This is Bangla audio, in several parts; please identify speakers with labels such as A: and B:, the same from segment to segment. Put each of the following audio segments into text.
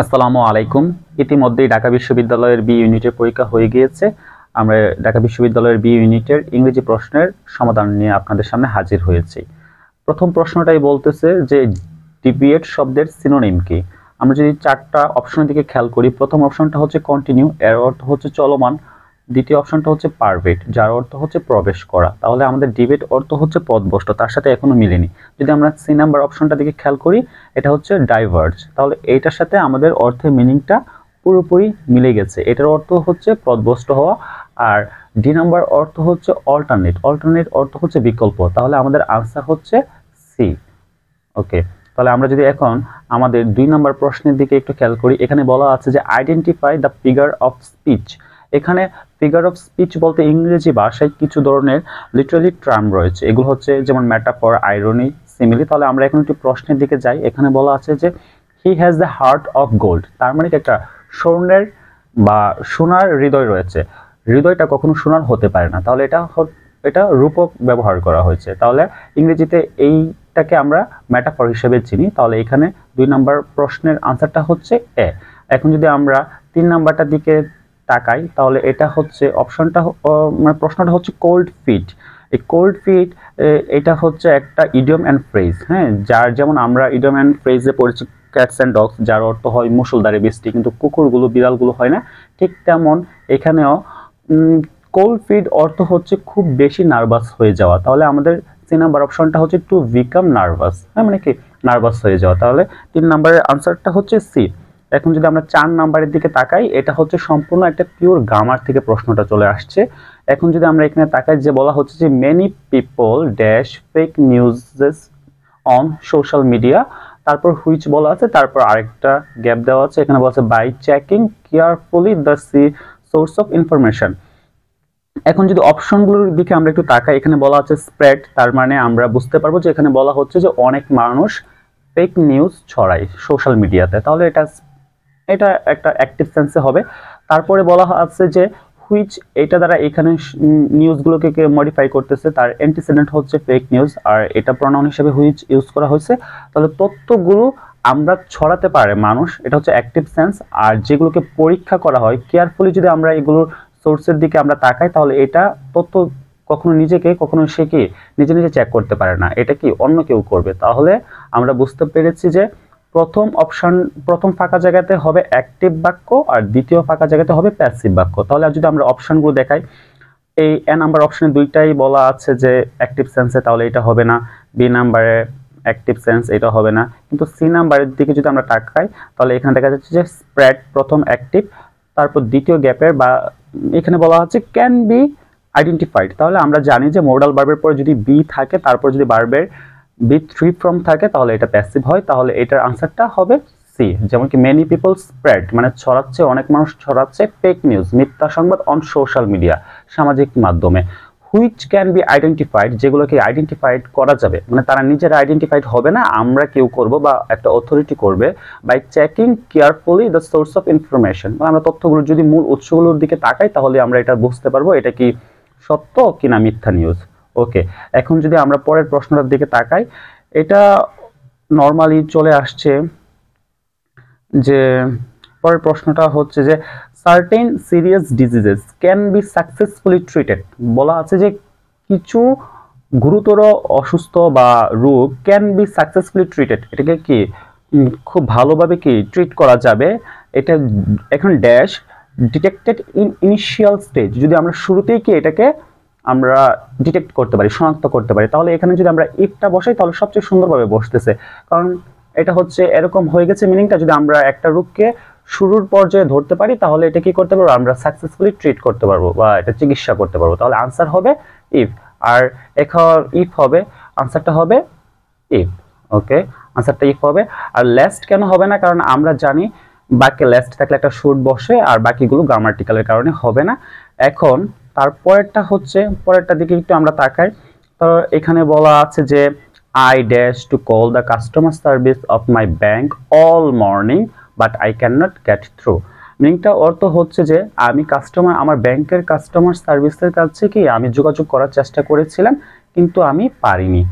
A: আসসালামু আলাইকুম। ইতিমধ্যেই ঢাকা বিশ্ববিদ্যালয়ের বি ইউনিটের পরীক্ষা হয়ে গিয়েছে। আমরা ঢাকা বিশ্ববিদ্যালয়ের বি ইউনিটের ইংরেজি প্রশ্নের সমাধান নিয়ে আপনাদের সামনে হাজির হয়েছি। প্রথম প্রশ্নটাই বলতেছে যে ডিভিয়েট শব্দের সিনোনিম কি। আমরা যদি চারটা অপশনের দিকে খেয়াল করি, প্রথম অপশনটা হচ্ছে কন্টিনিউ, এর অর্থ হচ্ছে চলমান। দ্বিতীয় অপশনটা হচ্ছে পারভেট, যার অর্থ হচ্ছে প্রবেশ করা। তাহলে আমাদের ডিবেট অর্থ হচ্ছে পথভ্রষ্ট, তার সাথে এখনো মিলেনি। যদি আমরা সি নাম্বার অপশনটা দিকে খেয়াল করি, এটা হচ্ছে ডাইভার্জ। তাহলে এইটার সাথে আমাদের অর্থের মিনিংটা পুরোপুরি মিলে গেছে। এটার অর্থ হচ্ছে পথভ্রষ্ট হওয়া। আর ডি নাম্বার অর্থ হচ্ছে অল্টারনেট, অল্টারনেট অর্থ হচ্ছে বিকল্প। তাহলে আমাদের আনসার হচ্ছে সি। ওকে, তাহলে আমরা যদি এখন আমাদের 2 নম্বর প্রশ্নের দিকে একটু খেয়াল করি, এখানে বলা আছে যে identify the figure of speech. এখানে ফিগার অফ স্পিচ বলতে ইংরেজি ভাষায় কিছু ধরনের লিটারালি টার্ম রয়েছে। এগুলো হচ্ছে যেমন মেটাফর, আইরনি, সিমিলি। তাহলে আমরা এখন একটু প্রশ্নের দিকে যাই। এখানে বলা আছে যে he has the heart of gold, তার মানে একটা স্বর্ণের বা সোনার হৃদয় রয়েছে। হৃদয়টা কখনো সোনার হতে পারে না, তাহলে এটা রূপক ব্যবহার করা হয়েছে। তাহলে ইংরেজিতে এইটাকে আমরা মেটাফর হিসেবে চিনি। তাহলে এখানে 2 নম্বর প্রশ্নের আনসারটা হচ্ছে এ। এখন যদি আমরা 3 নাম্বারটার দিকে তাকাই, তাহলে এটা হচ্ছে অপশনটা, মানে প্রশ্নটা হচ্ছে কোল্ড ফিট। এই কোল্ড ফিট এটা হচ্ছে একটা ইডিয়ম অ্যান্ড ফ্রেজ। হ্যাঁ, যার যেমন আমরা ইডিয়ম অ্যান্ড ফ্রেজে পড়েছি ক্যাটস অ্যান্ড ডগস, যার অর্থ হয় মুষলধারে বৃষ্টি, কিন্তু কুকুরগুলো, বিড়ালগুলো হয় না। ঠিক তেমন এখানেও কোল্ড ফিট অর্থ হচ্ছে খুব বেশি নার্ভাস হয়ে যাওয়া। তাহলে আমাদের সি নাম্বার অপশনটা হচ্ছে টু বিকাম নার্ভাস। হ্যাঁ, মানে কি নার্ভাস হয়ে যাওয়া। তাহলে 3 নাম্বারের আনসারটা হচ্ছে সি। এখন যদি আমরা 4 নাম্বারের দিকে তাকাই, এটা হচ্ছে সম্পূর্ণ একটা পিওর গ্রামার থেকে প্রশ্নটা চলে আসছে। এখন যদি আমরা এখানে তাকাই, যে বলা হচ্ছে যে many people dash fake নিউজেস on social media, তারপর হুইচ বলা আছে, তারপর আরেকটা গ্যাপ দেওয়া আছে। এখানে বলা আছে by checking carefully the source of information. এখন যদি অপশনগুলোর দিকে আমরা একটু তাকাই, এখানে বলা আছে স্প্রেড, তার মানে আমরা বুঝতে পারবো যে এখানে বলা হচ্ছে যে অনেক মানুষ ফেক নিউজ ছড়ায় সোশ্যাল মিডিয়াতে। তাহলে এটা একটা অ্যাক্টিভ সেন্সে হবে। তারপরে বলা আছে যে হুইচ, এটা দ্বারা এখানে নিউজগুলোকে কে মডিফাই করতেছে, তার অ্যান্টিসিডেন্ট হচ্ছে ফেক নিউজ, আর এটা প্রনাউন হিসেবে হুইচ ইউজ করা হয়েছে। তাহলে তথ্যগুলো আমরা ছড়াতে পারে মানুষ, এটা হচ্ছে অ্যাক্টিভ সেন্স। আর যেগুলোকে পরীক্ষা করা হয় কেয়ারফুলি, যদি আমরা এগুলোর সোর্সের দিকে আমরা তাকাই, তাহলে এটা তথ্য কখনো নিজেকে, কখনো সে কি নিজে নিজে চেক করতে পারে না, এটা কি অন্য কেউ করবে। তাহলে আমরা বুঝতে পেরেছি যে প্রথম ফাঁকা জায়গাতে হবে অ্যাক্টিভ বাক্য, আর দ্বিতীয় ফাঁকা জায়গাতে হবে প্যাসিভ বাক্য। তাহলে যদি আমরা অপশনগুলো দেখাই, এই এ নাম্বার অপশনে দুইটাই বলা আছে যে অ্যাক্টিভ সেন্সে, তাহলে এটা হবে না। বি নাম্বারে অ্যাক্টিভ সেন্স, এটা হবে না। কিন্তু সি নাম্বারের দিকে যদি আমরা তাকাই, তাহলে এখানে দেখা যাচ্ছে যে স্প্রেড প্রথম অ্যাক্টিভ, তারপর দ্বিতীয় গ্যাপের বা এখানে বলা হচ্ছে ক্যান বি আইডেন্টিফাইড। তাহলে আমরা জানি যে মডাল ভার্বের পরে যদি বি থাকে, তারপর যদি ভার্বের বি থ্রি ফর্ম থাকে, তাহলে এটা প্যাসিভ হয়। তাহলে এটার আনসারটা হবে সি। যেমন কি মেনি পিপল স্প্রেড, মানে ছড়াচ্ছে, অনেক মানুষ ছড়াচ্ছে ফেক নিউজ, মিথ্যা সংবাদ অন সোশ্যাল মিডিয়া, সামাজিক মাধ্যমে। হুইচ ক্যান বি আইডেন্টিফাইড, যেগুলোকে আইডেন্টিফাইড করা যাবে, মানে তারা নিজেরা আইডেন্টিফাইড হবে না, আমরা কেউ করব বা একটা অথরিটি করবে। By checking carefully the source of information, আমরা তথ্যগুলো যদি মূল উৎসগুলোর দিকে তাকাই, তাহলে আমরা এটা বুঝতে পারবো এটা কি সত্য কিনা মিথ্যা নিউজ। ওকে, এখন যদি আমরা পরের প্রশ্নটার দিকে তাকাই, এটা নর্মালি চলে আসছে যে পরের প্রশ্নটা হচ্ছে যে certain serious diseases can be successfully treated. বলা আছে যে কিছু গুরুতর অসুস্থ বা রোগ ক্যান বি সাকসেসফুলি ট্রিটেড, এটাকে কি খুব ভালোভাবে কি ট্রিট করা যাবে। এটা এখন dash detected in initial stage, যদি আমরা শুরুতেই কি এটাকে আমরা ডিটেক্ট করতে পারি, শনাক্ত করতে পারি। তাহলে এখানে যদি আমরা ইফটা বসাই, তাহলে সবচেয়ে সুন্দরভাবে বসতেছে, কারণ এটা হচ্ছে এরকম হয়ে গেছে মিনিংটা। যদি আমরা একটা রোগকে শুরুর পর্যায়ে ধরতে পারি, তাহলে এটা কি করতে পারবো, আমরা সাকসেসফুলি ট্রিট করতে পারবো বা এটা চিকিৎসা করতে পারবো। তাহলে আনসার হবে ইফ। আর এখন ইফ হবে, আনসারটা হবে ইফ। ওকে, আনসারটা ইফ হবে। আর লেস্ট কেন হবে না, কারণ আমরা জানি বাক্যে লেস্ট থাকলে একটা শুড বসে, আর বাকিগুলো গ্রামাটিক্যালের কারণে হবে না। এখন তারপরেরটা হচ্ছে, পরেরটার দিকে একটু আমরা তাকাই। তো এখানে বলা আছে যে I dash to call the customer service of my bank all morning but I cannot get through। মিনিংটা অর্থ হচ্ছে যে আমি আমার ব্যাংকের কাস্টমার সার্ভিসের কাছে কি আমি যোগাযোগ করার চেষ্টা করেছিলাম, কিন্তু আমি পারিনি।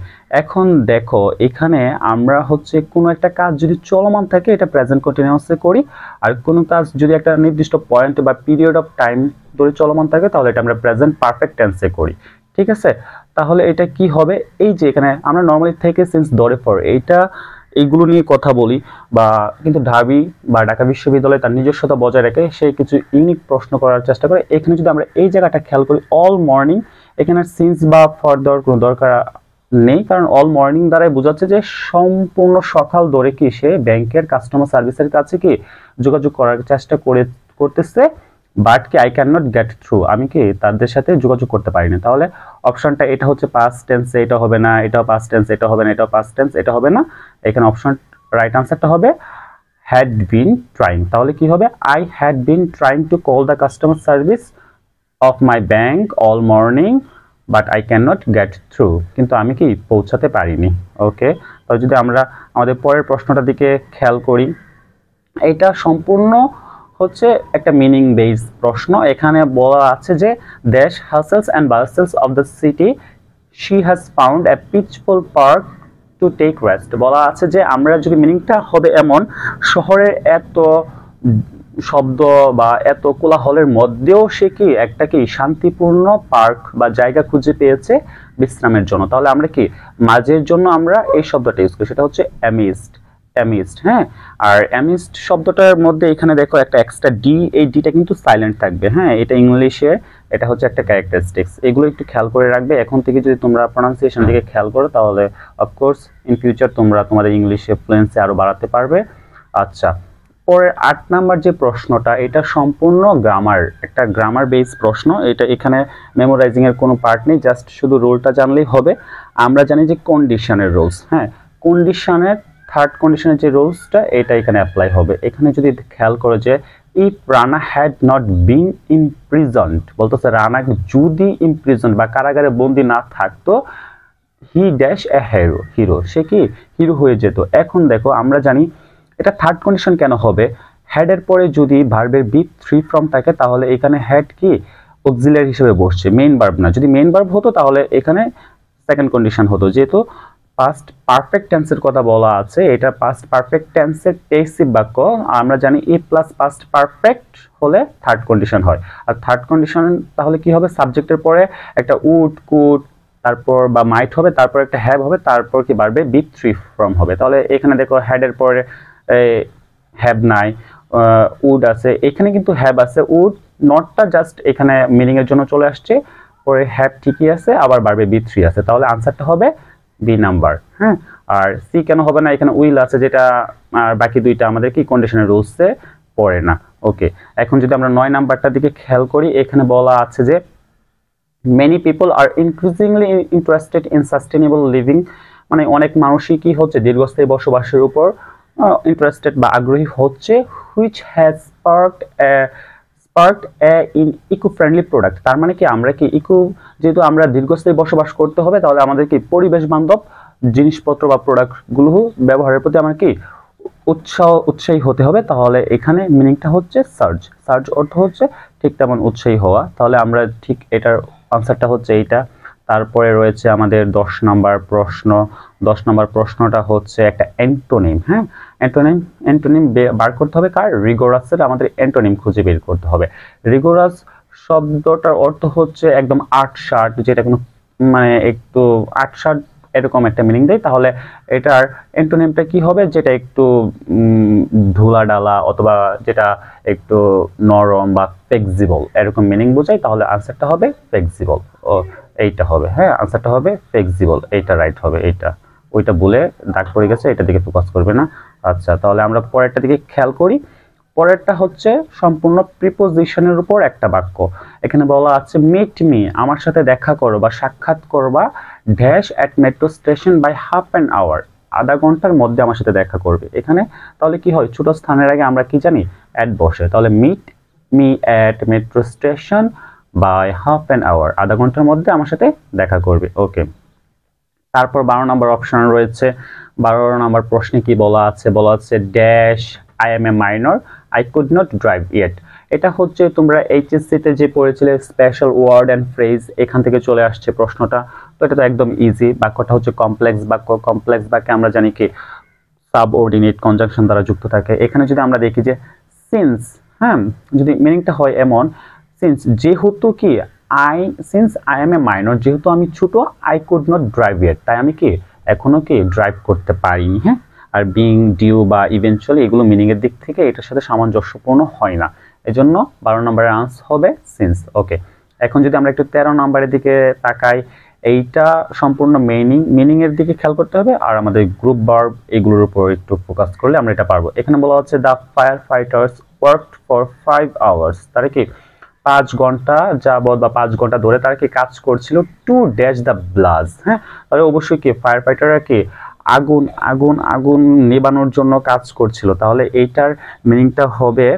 A: এখন দেখো এখানে আমরা হচ্ছে কোনো একটা কাজ যদি চলমান থাকে এটা প্রেজেন্ট কন্টিনিউয়াসে করি, আর কোনো কাজ যদি একটা নির্দিষ্ট পয়েন্ট বা পিরিয়ড অফ টাইম ধরে চলমান থাকে তাহলে এটা আমরা প্রেজেন্ট পারফেক্ট টেন্সে করি। ঠিক আছে, তাহলে এটা কি হবে, এই যে এখানে আমরা নর্মালি থেকে সিন্স ধরে পর এইগুলো নিয়ে কথা বলি, বা কিন্তু ঢাবি বা ঢাকা বিশ্ববিদ্যালয় তার নিজস্বতা বজায় রেখে সে কিছু ইউনিক প্রশ্ন করার চেষ্টা করে। এখানে যদি আমরা এই জায়গাটা খেয়াল করি অল মর্নিং, এখানে সিন্স বা ফর দেওয়ার কোনো দরকার নেই, কারণ অল মর্নিং দ্বারাই বোঝাচ্ছে যে সম্পূর্ণ সকাল ধরে কি সে ব্যাংকের কাস্টমার সার্ভিসের কাছে কি যোগাযোগ করার চেষ্টা করতেছে, বাট কি I can not get through, আমি কি তাদের সাথে যোগাযোগ করতে পারি না। তাহলে অপশনটা এটা হচ্ছে পাস্ট টেন্সে, এটা হবে না, এটাও পাস্ট টেন্স, এটা হবে না, এটাও পাস্ট টেন্স, এটা হবে না। এখানে অপশন রাইট আনসারটা হবে হ্যাড বিন ট্রাইং। তাহলে কি হবে, I had been trying to call the customer service of my bank all morning but I can not get through, কিন্তু আমি কি পৌঁছাতে পারিনি। ওকে, তাহলে যদি আমরা আমাদের পরের প্রশ্নটার দিকে খেয়াল করি, এটা সম্পূর্ণ হচ্ছে একটা মিনিং বেসড প্রশ্ন। এখানে বলা আছে যে দেশ hustles and bustles of the city she has found a peaceful park to take rest. বলা আছে যে আমরা যদি মিনিংটা হবে এমন, শহরের এত শব্দ বা এত কোলাহলের মধ্যেও সে কি একটা কি শান্তিপূর্ণ পার্ক বা জায়গা খুঁজে পেয়েছে বিশ্রামের জন্য। তাহলে আমরা কি মাঝের জন্য আমরা এই শব্দটা ইউজ করি, সেটা হচ্ছে অ্যামিজড, অ্যামিজড। হ্যাঁ, আর অ্যামিজড শব্দটার মধ্যে এখানে দেখো একটা এক্সট্রা ডি, এই ডিটা কিন্তু সাইলেন্ট থাকবে। হ্যাঁ, এটা ইংলিশে এটা হচ্ছে একটা ক্যারেক্টারিস্টিক্স, এগুলো একটু খেয়াল করে রাখবে। এখন থেকে যদি তোমরা প্রনাউন্সিয়েশন দিকে খেয়াল করো তাহলে অফকোর্স ইন ফিউচার তোমরা তোমাদের ইংলিশে ফ্লুয়েন্সি আরো বাড়াতে পারবে। আচ্ছা, পরের 8 নাম্বার যে প্রশ্নটা, এটা সম্পূর্ণ গ্রামার, একটা গ্রামার বেস প্রশ্ন। এটা এখানে মেমোরাইজিং এর কোনো পার্ট নেই, জাস্ট শুধু রুলটা জানলেই হবে। আমরা জানি যে কন্ডিশনের রুলস, হ্যাঁ, কন্ডিশনের থার্ড কন্ডিশনের যে রুলসটা এটা এখানে অ্যাপ্লাই হবে। এখানে যদি খেয়াল করো যে if Rana had not been imprisoned, বলতেছে রানা যদি ইমপ্রিজন্ড বা কারাগারে বন্দি না থাকতো, হি ড্যাশ এ হিরো, সে কি হিরো হয়ে যেত। এখন দেখো আমরা জানি এটা থার্ড কন্ডিশন কেন হবে, হ্যাড এর পরে যদি ভার্বের বি থ্রি ফর্ম থাকে তাহলে এখানে হ্যাড কি অক্সিলারি হিসেবে বসছে, মেইন ভার্ব না। যদি মেইন ভার্ব হতো তাহলে এখানে সেকেন্ড কন্ডিশন হতো। যেহেতু পাস্ট পারফেক্ট টেন্সের কথা বলা আছে, এটা পাস্ট পারফেক্ট টেন্সের টেসিভ বাক্য, আমরা জানি ই প্লাস পাস্ট পারফেক্ট হলে থার্ড কন্ডিশন হয়। আর থার্ড কন্ডিশন তাহলে কি হবে, সাবজেক্টের পরে একটা উড কুড তারপর বা মাইট হবে, তারপর একটা হ্যাভ হবে, তারপর কি বাড়বে বি থ্রি ফর্ম হবে। তাহলে এখানে দেখো হ্যাডের পরে হ্যাভ নাই, উড আছে, এখানে কিন্তু হ্যাভ আছে, উড নটটা জাস্ট এখানে মিনিং এর জন্য চলে আসছে, পরে হ্যাভ ঠিকই আছে, আবার বাড়বে বি থ্রি আছে। তাহলে আনসারটা হবে বি নাম্বার। হ্যাঁ, আর সি কেন হবে না, এখানে উইল আছে যেটা, আর বাকি দুইটা আমাদের কি কন্ডিশনের রুলসে পড়ে না। ওকে, এখন যদি আমরা 9 নাম্বারটার দিকে খেয়াল করি, এখানে বলা আছে যে many people are increasingly interested in sustainable living, মানে অনেক মানুষই কি হচ্ছে দীর্ঘস্থায়ী বসবাসের উপর ইন্টারেস্টেড বা আগ্রহী হচ্ছে, which has sparked a in eco-friendly product। তার মানে কি আমরা কি যেহেতু আমরা দীর্ঘস্থায়ী বসবাস করতে হবে তাহলে আমাদের কি পরিবেশ বান্ধব জিনিসপত্র বা প্রোডাক্টগুলো ব্যবহারের প্রতি আমার কি উৎসাহী হতে হবে। তাহলে এখানে মিনিংটা হচ্ছে সার্জ অর্থ হচ্ছে ঠিক তেমন উৎসাহী হওয়া। তাহলে আমরা ঠিক এটার আনসারটা হচ্ছে এইটা। তারপরে রয়েছে আমাদের 10 নাম্বার প্রশ্ন। 10 নাম্বার প্রশ্নটা হচ্ছে একটা অ্যান্টোনিম। হ্যাঁ, অ্যান্টোনিম বার করতে হবে কার, রিগোরাসের। আমাদের অ্যান্টোনিম খুঁজে বের করতে হবে। রিগোরাস শব্দটার অর্থ হচ্ছে একদম আটসাট, যেটা কোনো মানে একটু আটসাট এরকম একটা মিনিং দেয়। তাহলে এটার অ্যান্টোনিমটা কি হবে, যেটা একটু ধুলা ডালা অথবা যেটা একটু নরম বা ফ্লেক্সিবল এরকম মিনিং বোঝায়। তাহলে আনসারটা হবে ফ্লেক্সিবল, ও এইটা হবে। হ্যাঁ, আনসারটা হবে ফ্লেক্সিবল, এইটা রাইট হবে। এইটা ওইটা বলে দাগ পড়ে গেছে, এটা দিকে ফোকাস করবে না। আচ্ছা, তাহলে আমরা পরেরটা দিকে খেয়াল করি। পরেরটা হচ্ছে সম্পূর্ণ প্রিপোজিশনের উপর একটা বাক্য। এখানে বলা আছে মিট মি, আমার সাথে দেখা করো বা সাক্ষাৎ করবা dash at metro station by half an hour, আধা ঘন্টার মধ্যে আমার সাথে দেখা করবে। এখানে তাহলে কি হয়, ছোট স্থানের আগে আমরা কি জানি অ্যাট বসে। তাহলে meet me at metro station by half an hour, আধা ঘন্টার মধ্যে আমার সাথে দেখা করবে। ওকে, তারপর 12 নম্বর অপশন রয়েছে। 12 নম্বর প্রশ্নে কি বলা আছে, বলা আছে dash I M A minor, I could not drive yet. এটা হচ্ছে তোমরা এইচএসসি তে যে পড়েছিলে স্পেশাল ওয়ার্ড অ্যান্ড ফ্রেজ, এখান থেকে চলে আসছে প্রশ্নটা। তো এটা তো একদম ইজি। বাক্যটা হচ্ছে কমপ্লেক্স বাক্য। কমপ্লেক্স বাক্যে আমরা জানি কি সাবঅর্ডিনেট কনজাংশন দ্বারা যুক্ত থাকে। এখানে যদি আমরা দেখি যে সিন্স, হ্যাঁ, যদি মিনিংটা হয় এমন, সিন্স যেহেতু কি since I M A minor, যেহেতু আমি ছোট, I could not drive yet, তাই আমি কি এখনো কি ড্রাইভ করতে পারিনি। হ্যাঁ, আর বিং, ডিউ বা ইভেনচুয়ালি এগুলো মিনিং এর দিক থেকে এটার সাথে সামঞ্জস্যপূর্ণ হয় না, এজন্য 12 নম্বরের আনসার হবে সিন্স। ওকে, এখন যদি আমরা একটু 13 নম্বরের দিকে তাকাই, এইটা সম্পূর্ণ মিনিং এর দিকে খেয়াল করতে হবে, আর আমাদের গ্রুপ ভার্ব এগুলোর উপর একটু ফোকাস করলে আমরা এটা পারবো। এখানে বলা হচ্ছে the fire fighters worked for 5 hours, তারা কি 5 ঘন্টা যাবত বা 5 ঘন্টা ধরে তারা কি কাজ করছিল টু ড্যাশ দ্য ব্লাজ। হ্যাঁ, তাহলে অবশ্যই কি ফায়ার ফাইটাররা কি আগুন আগুন আগুন নেবানোর জন্য কাজ করছিল। তাহলে এইটার মিনিংটা হবে,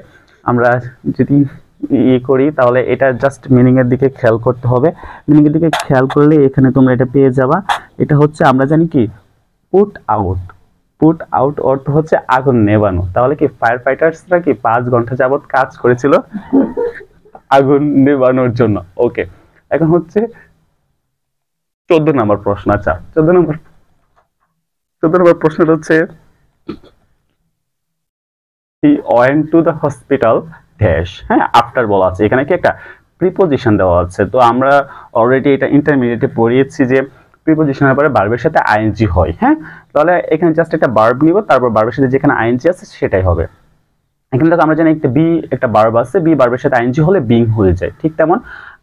A: আমরা যদি করি তাহলে এটা জাস্ট মিনিং এর দিকে খেয়াল করতে হবে। মিনিং এর দিকে খেয়াল করলে এখানে তোমরা এটা পেয়ে যাবা। এটা হচ্ছে আমরা জানি কি পুট আউট। পুট আউট অর্থ হচ্ছে আগুন নেবানো। তাহলে কি ফায়ার ফাইটার্সরা কি 5 ঘন্টা যাবত কাজ করেছিল আগুন নেবানোর জন্য। ওকে, এখন হচ্ছে 14 নম্বর প্রশ্ন। আচ্ছা, 14 নম্বর প্রশ্নটা হচ্ছে he went to the hospital dash. হ্যাঁ, আফটার বলা আছে, এখানে কি একটা প্রিপোজিশন দেওয়া আছে। তো আমরা অলরেডি এটা ইন্টারমিডিয়েটে পড়িয়েছি যে প্রিপোজিশনের পরে ভার্বের সাথে আইএনজি হয়। হ্যাঁ, তাহলে এখানে জাস্ট একটা ভার্ব নিব, তারপর ভার্বের সাথে যেখানে আইএনজি আছে সেটাই হবে। এখানে দেখো আমরা জানি একটা বি একটা ভার্ব আছে, বি ভার্বের সাথে আইএনজি হলে বিং হয়ে যায়। ঠিক তেমন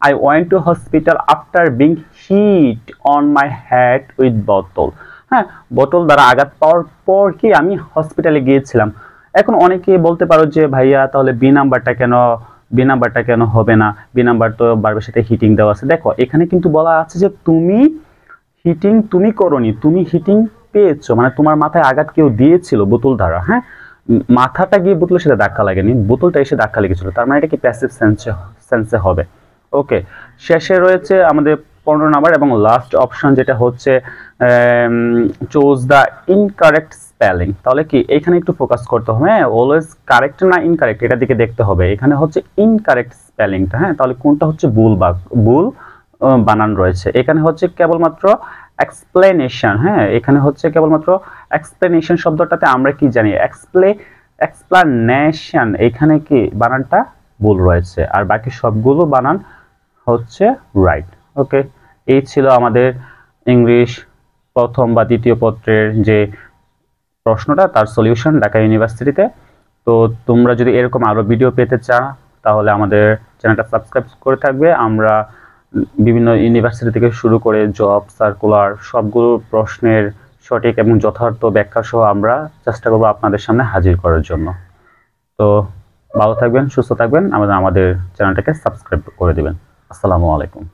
A: I went to hospital after being hit on my head with bottle. হ্যাঁ, বোতল দ্বারা আঘাত পাওয়ার পর কি আমি হসপিটালে গিয়েছিলাম। এখন অনেকে বলতে পারো যে ভাইয়া তাহলে বি নাম্বারটা কেন হবে না, বি নাম্বার তো ভার্বের সাথে হিটিং দেওয়া আছে। দেখো এখানে কিন্তু বলা আছে যে তুমি করনি, তুমি হিটিং পেয়েছো, মানে তোমার মাথায় আঘাত কেউ দিয়েছিল বোতল দ্বারা। হ্যাঁ, মাথাটা গিয়ে বোতলের সাথে ধাক্কা লাগেনি, বোতলটা এসে ধাক্কা লেগেছিল, তার মানে এটা কি প্যাসিভ সেন্সে হবে। ওকে, শেষে রয়েছে আমাদের 15 নাম্বার এবং লাস্ট অপশন, যেটা হচ্ছে চুজ দ্য ইনকারেক্ট স্পেলিং। তাহলে কি এখানে একটু ফোকাস করতে হবে। হ্যাঁ, অলওয়েজ কারেক্ট না ইনকারেক্ট এটার দিকে দেখতে হবে। এখানে হচ্ছে ইনকারেক্ট স্পেলিংটা। হ্যাঁ, তাহলে কোনটা হচ্ছে ভুল বানান রয়েছে। এখানে হচ্ছে কেবলমাত্র এক্সপ্লেনেশন। হ্যাঁ, এখানে হচ্ছে কেবলমাত্র এক্সপ্লেনেশন শব্দটাতে আমরা কি জানি এক্সপ্লেনেশন, এখানে কি বানানটা ভুল রয়েছে, আর বাকি সবগুলো বানান হচ্ছে রাইট। ওকে, এই ছিল আমাদের ইংলিশ প্রথম বা দ্বিতীয় পত্রের যে প্রশ্নটা, তার সলিউশন ঢাকা ইউনিভার্সিটিতে। তো তোমরা যদি এরকম আরো ভিডিও পেতে চাও তাহলে আমাদের চ্যানেলটা সাবস্ক্রাইব করে থাকবে। আমরা বিভিন্ন ইউনিভার্সিটি থেকে শুরু করে জব সার্কুলার সবগুলো প্রশ্নের সঠিক এবং যথার্থ ব্যাখ্যা সহ আমরা চেষ্টা করব আপনাদের সামনে হাজির করার জন্য। তো ভালো থাকবেন, সুস্থ থাকবেন, আমাদের চ্যানেলটাকে সাবস্ক্রাইব করে দিবেন। আসসালামু আলাইকুম।